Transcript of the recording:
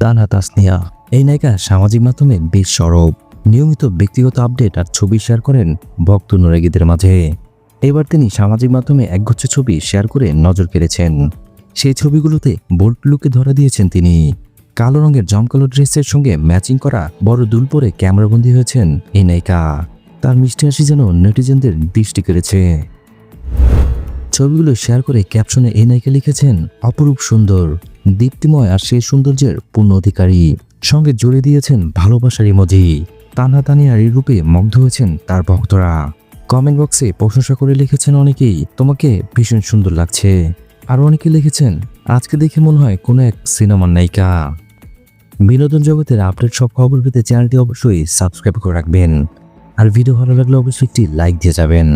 তানহা তাসনিয়া। এই নায়িকা সামাজিক মাধ্যমে বেশ সরব, নিয়মিত ব্যক্তিগত আপডেট আর ছবি শেয়ার করেন ভক্ত অনুরাগীদের মাঝে। এবার তিনি সামাজিক মাধ্যমে একগুচ্ছ ছবি শেয়ার করে নজর কেড়েছেন। সেই ছবিগুলোতে বোল্ড লুকে ধরা দিয়েছেন তিনি। কালো রঙের জমকালো ড্রেসের সঙ্গে ম্যাচিং করা বড় দুল পরে ক্যামেরাবন্দী হয়েছেন এই নায়িকা। তার মিষ্টি হাসি যেন নেটিজেনদের দৃষ্টি কেড়েছে। ছবিগুলো শেয়ার করে ক্যাপশনে এই নায়িকা লিখেছেন, অপরূপ সুন্দর, দীপ্তিময় আর সেই সৌন্দর্যের পূর্ণ অধিকারী। সঙ্গে জুড়ে দিয়েছেন ভালোবাসার ইমোজি। তানহা তানিয়ার এই রূপে মুগ্ধ হয়েছেন তার ভক্তরা। কমেন্ট বক্সে প্রশংসা করে লিখেছেন অনেকেই, তোমাকে ভীষণ সুন্দর লাগছে। আর অনেকে লিখেছেন, আজকে দেখে মনে হয় কোনো এক সিনেমার নায়িকা। বিনোদন জগতের আপডেট সব খবর পেতে চ্যানেলটি অবশ্যই সাবস্ক্রাইব করে রাখবেন। আর ভিডিও ভালো লাগলে অবশ্যই একটি লাইক দিয়ে যাবেন।